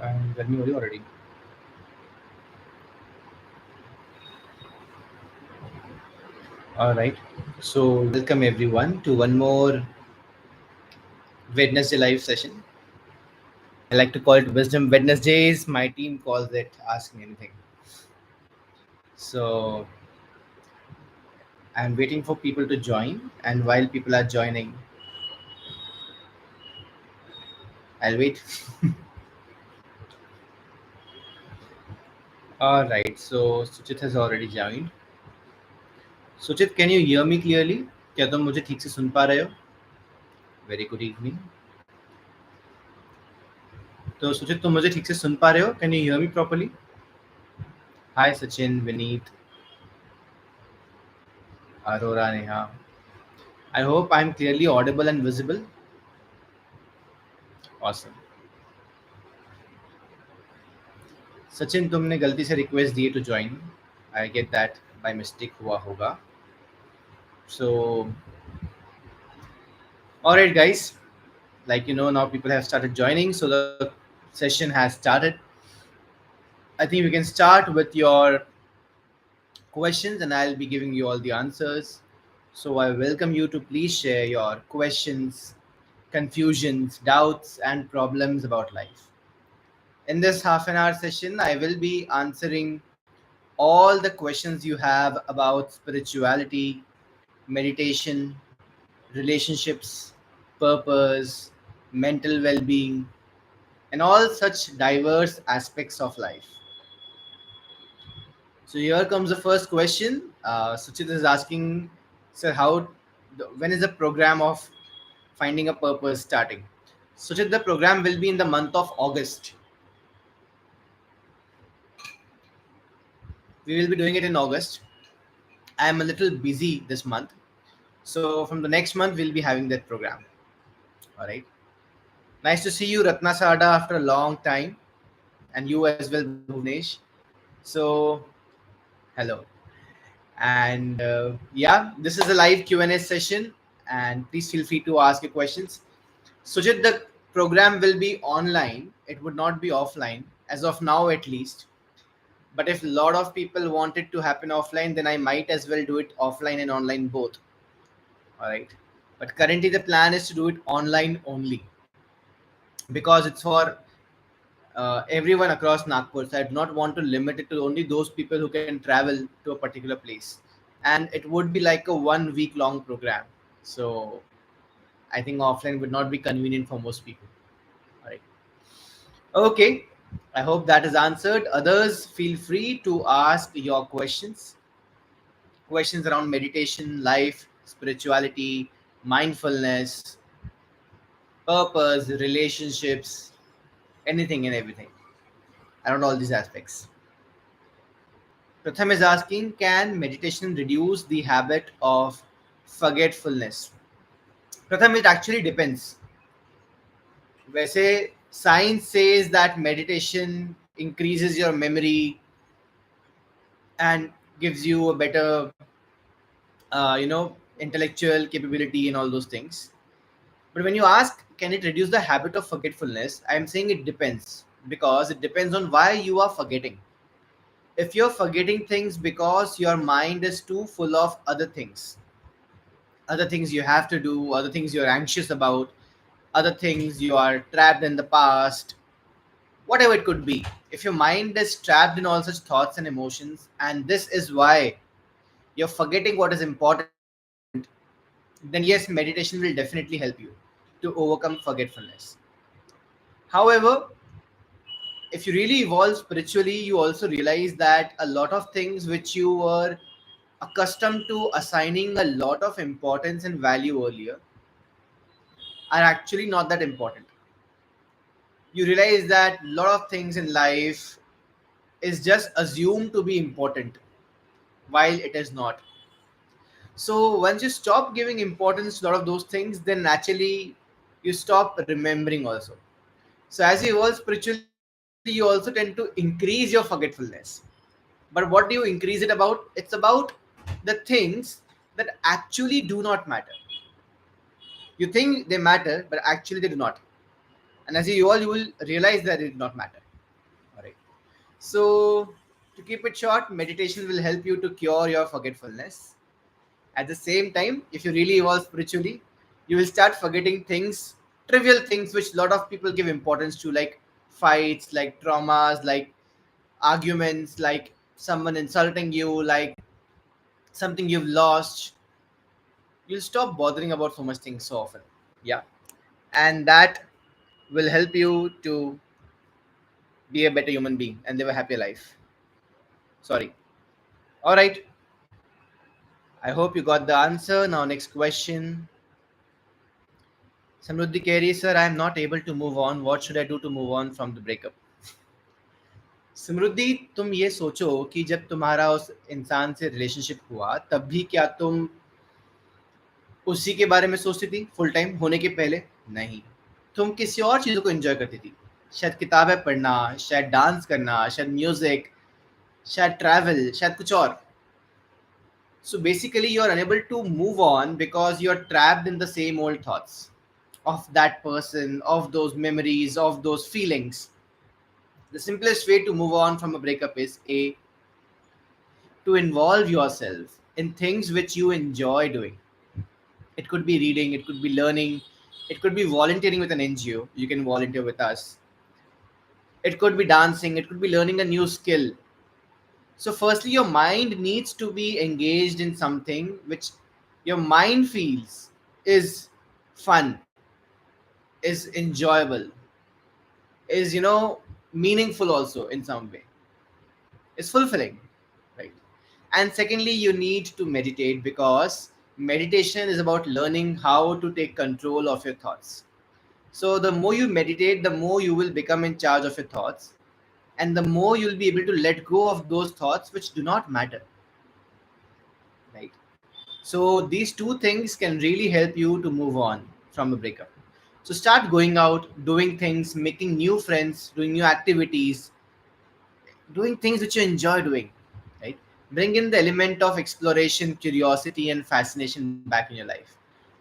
गर्मी हो रही already. All right. So welcome everyone to one more Wednesday live session. I like to call it Wisdom Wednesdays. My team calls it Ask Me Anything. So I'm waiting for people to join, and while people are joining, I'll wait. All right. So Suchit has already joined. Suchit, can you hear me clearly? क्या तुम मुझे ठीक से सुन पा रहे हो? Very good evening. तो सुचित तुम मुझे ठीक से सुन पा रहे हो? Can you hear me properly? Hi Sachin, Vineet, Aurora, Neha. I hope I'm clearly audible and visible. Awesome. Sachin, तुमने गलती से request दिए to join. I get that by mistake हुआ होगा. So, all right, guys. Like now people have started joining, so the session has started. I think we can start with your questions, and I'll be giving you all the answers. So I welcome you to please share your questions, confusions, doubts, and problems about life. In this half an hour session, I will be answering all the questions you have about spirituality, meditation, relationships, purpose, mental well being, and all such diverse aspects of life. So, here comes the first question. Suchit is asking, sir, when is the program of finding a purpose starting? Suchit, the program will be in the month of August. We will be doing it in August. I am a little busy this month. So from the next month, we'll be having that program. All right. Nice to see you, Ratna Sada, after a long time, and you as well, Bhuvnesh. So hello, and yeah, this is a live Q&A session, and please feel free to ask your questions. Sujit, the program will be online. It would not be offline as of now, at least. But if a lot of people want it to happen offline, then I might as well do it offline and online both. All right. But currently, the plan is to do it online only because it's for everyone across Nagpur. So I do not want to limit it to only those people who can travel to a particular place. And it would be like a 1 week long program. So I think offline would not be convenient for most people. All right. Okay. I hope that is answered. Others, feel free to ask your questions. Questions around meditation, life, spirituality, mindfulness, purpose, relationships, anything and everything around all these aspects. Pratham is asking, can meditation reduce the habit of forgetfulness? Pratham, it actually depends. वैसे science says that meditation increases your memory and gives you a better, intellectual capability and all those things. But when you ask, can it reduce the habit of forgetfulness? I'm saying it depends because it depends on why you are forgetting. If you're forgetting things because your mind is too full of other things you have to do, other things you're anxious about, other things you are trapped in the past, whatever it could be. If your mind is trapped in all such thoughts and emotions, and this is why you're forgetting what is important, then yes, meditation will definitely help you to overcome forgetfulness. However, if you really evolve spiritually, you also realize that a lot of things which you were accustomed to assigning a lot of importance and value earlier are actually not that important. You realize that a lot of things in life is just assumed to be important while it is not. So once you stop giving importance to a lot of those things, then naturally you stop remembering also. So as you evolve spiritually, you also tend to increase your forgetfulness. But what do you increase it about? It's about the things that actually do not matter. You think they matter, but actually they do not. And as you evolve, you will realize that they do not matter. So, to keep it short, meditation will help you to cure your forgetfulness. At the same time, if you really evolve spiritually, you will start forgetting things, trivial things which a lot of people give importance to, like fights, like traumas, like arguments, like someone insulting you, like something you've lost. You'll stop bothering about so much things so often. Yeah. And that will help you to be a better human being and live a happier life. Sorry. All right. I hope you got the answer. Now, next question. Samruddhi Keri, sir, I am not able to move on. What should I do to move on from the breakup? समृद्धि, तुम ये सोचो कि जब तुम्हारा उस इंसान से relationship हुआ तब भी क्या तुम उसी के बारे में सोचती थी फुल टाइम होने के पहले? नहीं, तुम किसी और चीज़ों को एंजॉय करती थी। शायद किताबें पढ़ना, शायद डांस करना, शायद म्यूजिक, शायद ट्रैवल, शायद कुछ और। So basically you're unable to move on because you're trapped in the same old thoughts of that person, of those memories, of those feelings. The simplest way to move on from a breakup is A, to involve yourself in things which you enjoy doing. It could be reading, it could be learning, it could be volunteering with an NGO. You can volunteer with us. It could be dancing, it could be learning a new skill. So, firstly, your mind needs to be engaged in something which your mind feels is fun, is enjoyable, is, meaningful also in some way, is fulfilling, right? And secondly, you need to meditate because meditation is about learning how to take control of your thoughts. So the more you meditate, the more you will become in charge of your thoughts, and the more you'll be able to let go of those thoughts which do not matter, right? So these two things can really help you to move on from a breakup. So start going out, doing things, making new friends, doing new activities, doing things which you enjoy doing, right? Bring in the element of exploration, curiosity, and fascination back in your life.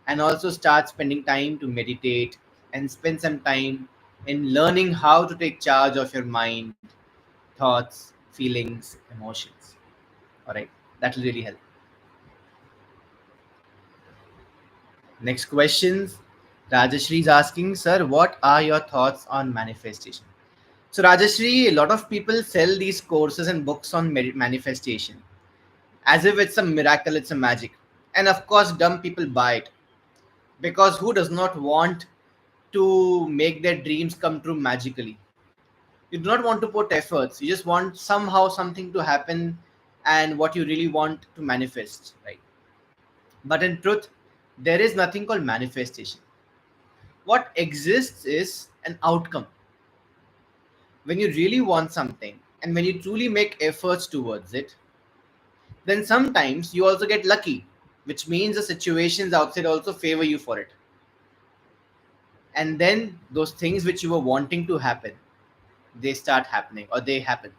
And also start spending time to meditate and spend some time in learning how to take charge of your mind, thoughts, feelings, emotions. All right, that will really help. Next questions. Rajashri is asking, sir, what are your thoughts on manifestation? So, Rajashri, a lot of people sell these courses and books on manifestation as if it's a miracle, it's a magic. And of course, dumb people buy it because who does not want to make their dreams come true magically? You do not want to put efforts, you just want somehow something to happen and what you really want to manifest, right? But in truth, there is nothing called manifestation. What exists is an outcome. When you really want something and when you truly make efforts towards it, then sometimes you also get lucky, which means the situations outside also favor you for it. And then those things which you were wanting to happen, they start happening or they happen.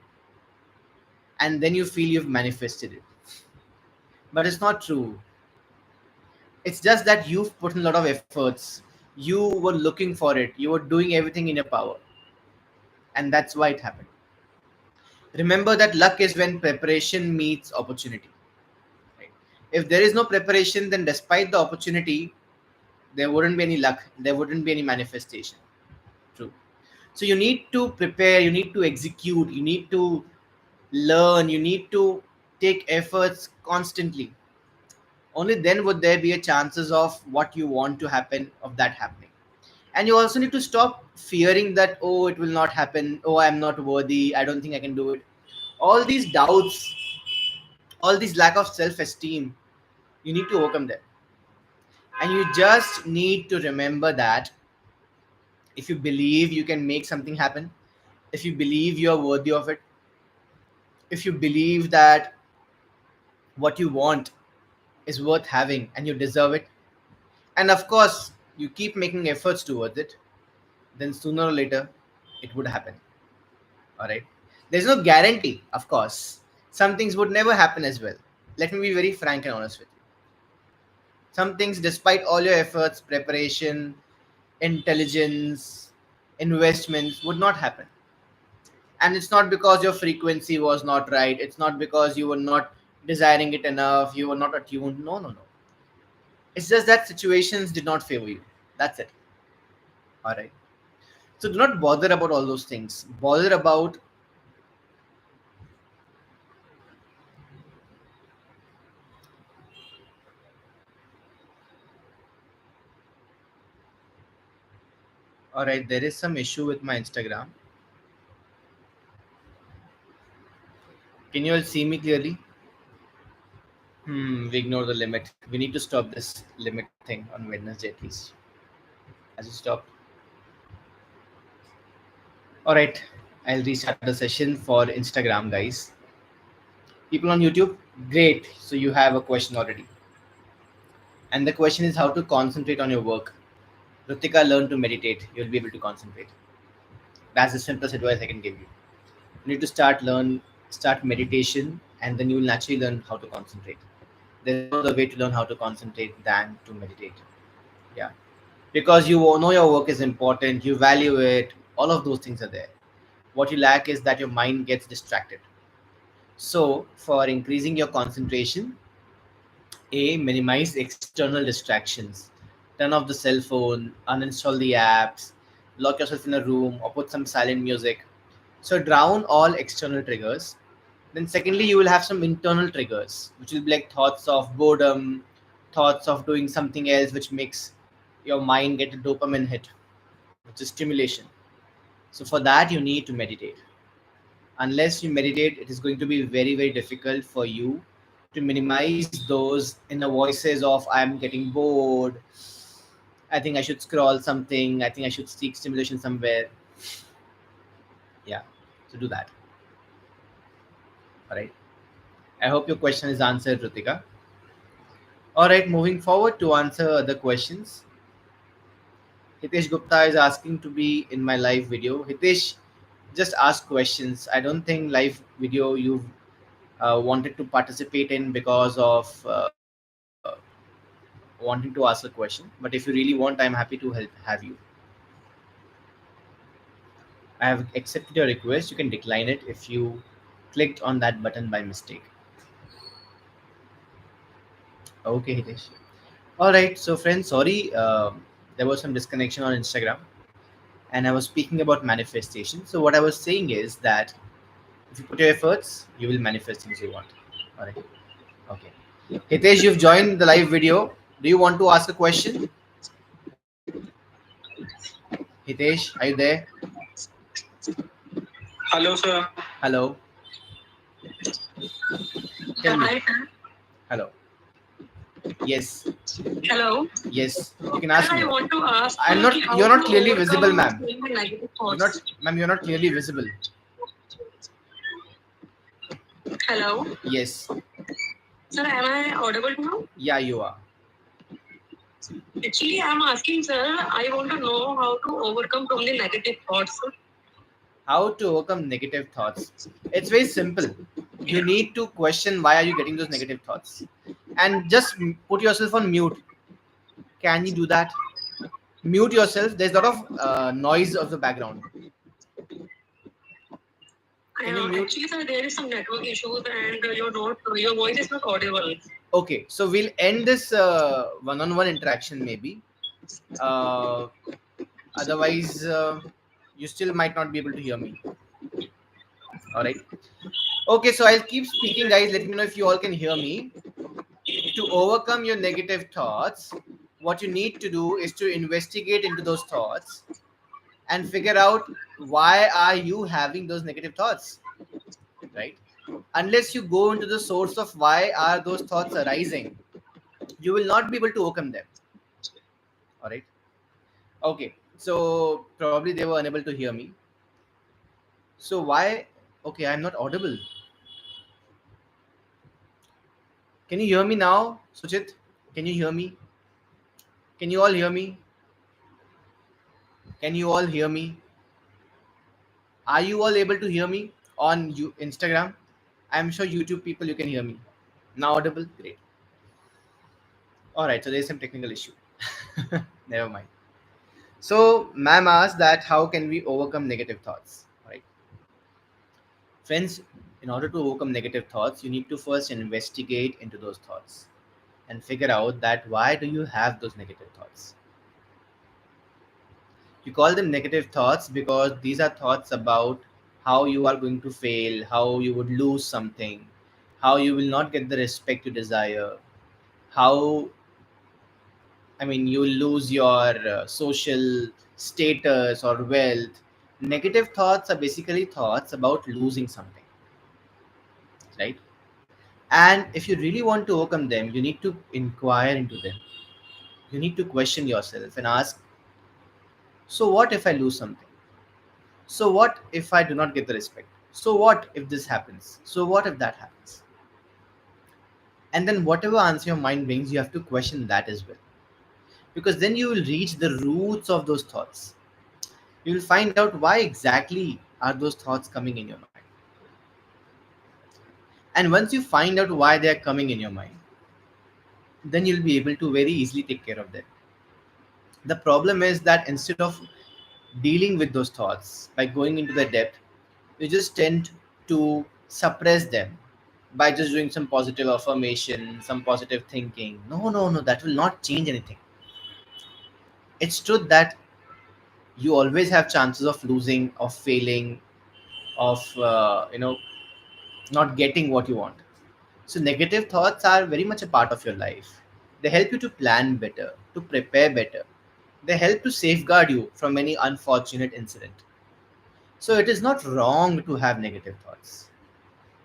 And then you feel you've manifested it. But it's not true. It's just that you've put in a lot of efforts. You were looking for it. You were doing everything in your power. And that's why it happened. Remember that luck is when preparation meets opportunity. Right? If there is no preparation, then despite the opportunity, there wouldn't be any luck. There wouldn't be any manifestation. True. So you need to prepare, you need to execute, you need to learn, you need to take efforts constantly. Only then would there be a chances of what you want to happen of that happening. And you also need to stop fearing that, oh, it will not happen, oh, I'm not worthy, I don't think I can do it. All these doubts, all these lack of self-esteem, you need to overcome them. And you just need to remember that if you believe you can make something happen, if you believe you are worthy of it, if you believe that what you want is worth having and you deserve it, and of course you keep making efforts towards it, then sooner or later it would happen. All right. There's no guarantee, of course. Some things would never happen as well. Let me be very frank and honest with you. Some things, despite all your efforts, preparation, intelligence, investments, would not happen. And it's not because your frequency was not right, it's not because you were not desiring it enough, you were not attuned. No, no, no. It's just that situations did not favor you. That's it. All right. So do not bother about all those things. Bother about, all right, there is some issue with my Instagram. Can you all see me clearly? We ignore the limit. We need to stop this limit thing on Wednesday at least. Has it stopped? All right. I'll restart the session for Instagram, guys. People on YouTube, great. So you have a question already. And the question is how to concentrate on your work. Ritika, learn to meditate. You'll be able to concentrate. That's the simplest advice I can give you. You need to start meditation, and then you will naturally learn how to concentrate. There's no other way to learn how to concentrate than to meditate. Yeah. Because you know your work is important, you value it, all of those things are there. What you lack is that your mind gets distracted. So, for increasing your concentration, minimize external distractions. Turn off the cell phone, uninstall the apps, lock yourself in a room, or put some silent music. So, drown all external triggers. Then, secondly, you will have some internal triggers, which will be like thoughts of boredom, thoughts of doing something else, which makes your mind get a dopamine hit, which is stimulation. So, for that, you need to meditate. Unless you meditate, it is going to be very, very difficult for you to minimize those inner voices of I'm getting bored, I think I should scroll something, I think I should seek stimulation somewhere. Yeah, so do that. All right. I hope your question is answered, Ritika. All right, moving forward to answer other questions. Hitesh Gupta is asking to be in my live video. Hitesh, just ask questions. I don't think live video you've wanted to participate in because of wanting to ask a question. But if you really want, I'm happy to help have you. I have accepted your request. You can decline it if you clicked on that button by mistake. Okay, Hitesh. All right. So, friends, sorry, there was some disconnection on Instagram, and I was speaking about manifestation. So, what I was saying is that if you put your efforts, you will manifest things you want. All right. Okay. Hitesh, you've joined the live video. Do you want to ask a question? Hitesh, are you there? Hello, sir. Hello. Tell me. Hi, sir. Hello. Yes. Hello. Yes. You can Sir, ask I me. want to ask I'm you not. how You're to not clearly visible, overcome ma'am. my negative You're not, thoughts. ma'am. You're not clearly visible. Hello. Yes. Sir, am I audible now? Yeah, you are. Actually, I'm asking, sir, I want to know how to overcome from the negative thoughts. How to overcome negative thoughts? It's very simple. You need to question why are you getting those negative thoughts, and just put yourself on mute. Can you do that? Mute yourself. There's a lot of noise of the background. Can you mute? Actually, sir, there is some network issues and your voice is not audible. Okay, so we'll end this one-on-one interaction maybe. Uh, Otherwise, you still might not be able to hear me. All right. Okay, so I'll keep speaking, guys. Let me know if you all can hear me. To overcome your negative thoughts, what you need to do is to investigate into those thoughts and figure out why are you having those negative thoughts, right? Unless you go into the source of why are those thoughts arising, you will not be able to overcome them. All right. Okay. So probably they were unable to hear me. So why? Okay, I'm not audible. Can you hear me now, Suchit? Can you hear me? Can you all hear me? Can you all hear me? Are you all able to hear me on Instagram? I'm sure YouTube people you can hear me. Now audible? Great. All right, so there's some technical issue. Never mind. So, ma'am asked that how can we overcome negative thoughts? Right. Friends, in order to overcome negative thoughts, you need to first investigate into those thoughts and figure out that why do you have those negative thoughts. You call them negative thoughts because these are thoughts about how you are going to fail, how you would lose something, how you will not get the respect you desire, how, I mean, you will lose your social status or wealth. Negative thoughts are basically thoughts about losing something, right? And if you really want to overcome them, you need to inquire into them. You need to question yourself and ask, so what if I lose something? So what if I do not get the respect? So what if this happens? So what if that happens? And then whatever answer your mind brings, you have to question that as well. Because then you will reach the roots of those thoughts. You will find out why exactly are those thoughts coming in your mind. And once you find out why they are coming in your mind, then you'll be able to very easily take care of them. The problem is that instead of dealing with those thoughts by going into the depth, you just tend to suppress them by just doing some positive affirmation, some positive thinking. No, no, no, that will not change anything. It's true that you always have chances of losing, of failing, of not getting what you want. So negative thoughts are very much a part of your life. They help you to plan better, to prepare better. They help to safeguard you from any unfortunate incident. So it is not wrong to have negative thoughts.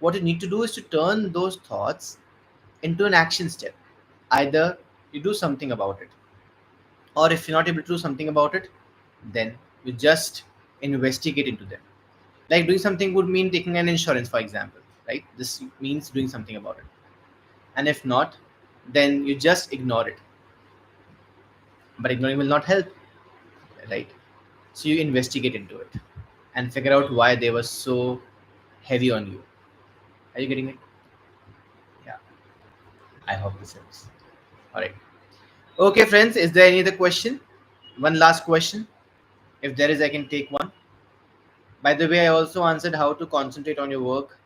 What you need to do is to turn those thoughts into an action step. Either you do something about it, or if you're not able to do something about it, then you just investigate into them. Like doing something would mean taking an insurance, for example, right? This means doing something about it. And if not, then you just ignore it. But ignoring will not help, right? So you investigate into it and figure out why they were so heavy on you. Are you getting it? Yeah, I hope this helps. All right. Okay, friends, is there any other question? One last question. If there is, I can take one. By the way, I also answered how to concentrate on your work,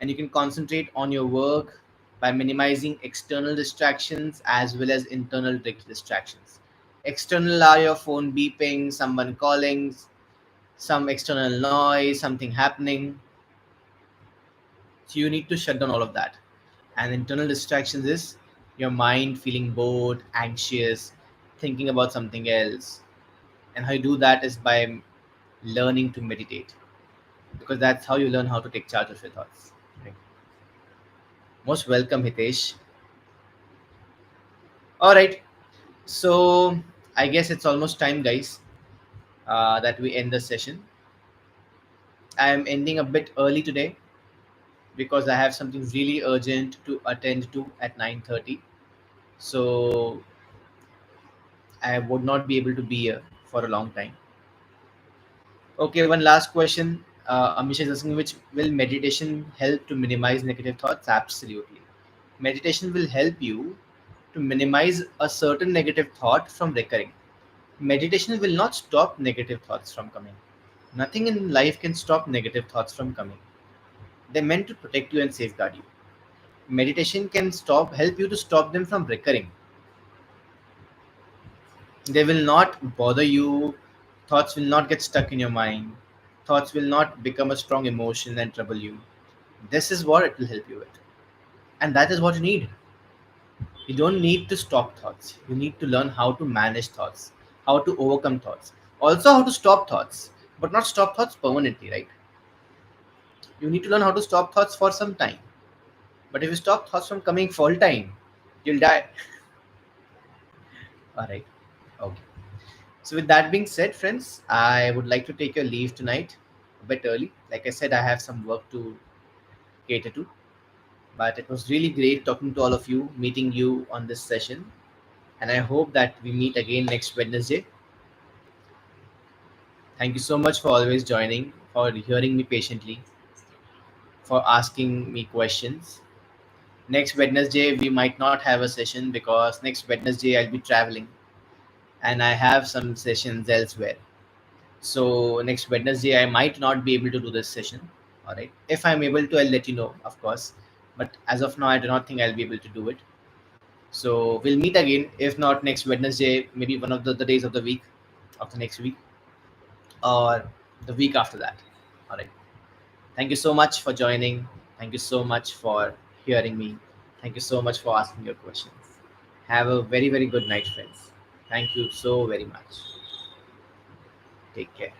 and you can concentrate on your work by minimizing external distractions as well as internal distractions. External are your phone beeping, someone calling, some external noise, something happening. So you need to shut down all of that. And internal distractions is your mind feeling bored, anxious, thinking about something else. And how you do that is by learning to meditate, because that's how you learn how to take charge of your thoughts. Right. Most welcome, Hitesh. All right. So I guess it's almost time, guys, that we end the session. I am ending a bit early today because I have something really urgent to attend to at 9:30. So I would not be able to be here for a long time. Okay, one last question. Amisha is asking, which will meditation help to minimize negative thoughts? Absolutely. Meditation will help you to minimize a certain negative thought from recurring. Meditation will not stop negative thoughts from coming. Nothing in life can stop negative thoughts from coming. They're meant to protect you and safeguard you. Meditation can help you to stop them from recurring. They will not bother you. Thoughts will not get stuck in your mind. Thoughts will not become a strong emotion and trouble you. This is what it will help you with. And that is what you need. You don't need to stop thoughts. You need to learn how to manage thoughts, how to overcome thoughts, also how to stop thoughts, but not stop thoughts permanently, right? You need to learn how to stop thoughts for some time. But if you stop thoughts from coming full time, you'll die. All right. Okay. So, with that being said, friends, I would like to take your leave tonight a bit early. Like I said, I have some work to cater to. But it was really great talking to all of you, meeting you on this session. And I hope that we meet again next Wednesday. Thank you so much for always joining, for hearing me patiently, for asking me questions. Next Wednesday, we might not have a session because next Wednesday I'll be traveling and I have some sessions elsewhere. So next Wednesday, I might not be able to do this session. All right. If I'm able to, I'll let you know, of course. But as of now, I do not think I'll be able to do it. So we'll meet again. If not next Wednesday, maybe one of the days of the week, of the next week, or the week after that. All right. Thank you so much for joining. Thank you so much for hearing me. Thank you so much for asking your questions. Have a very, very good night, friends. Thank you so very much. Take care.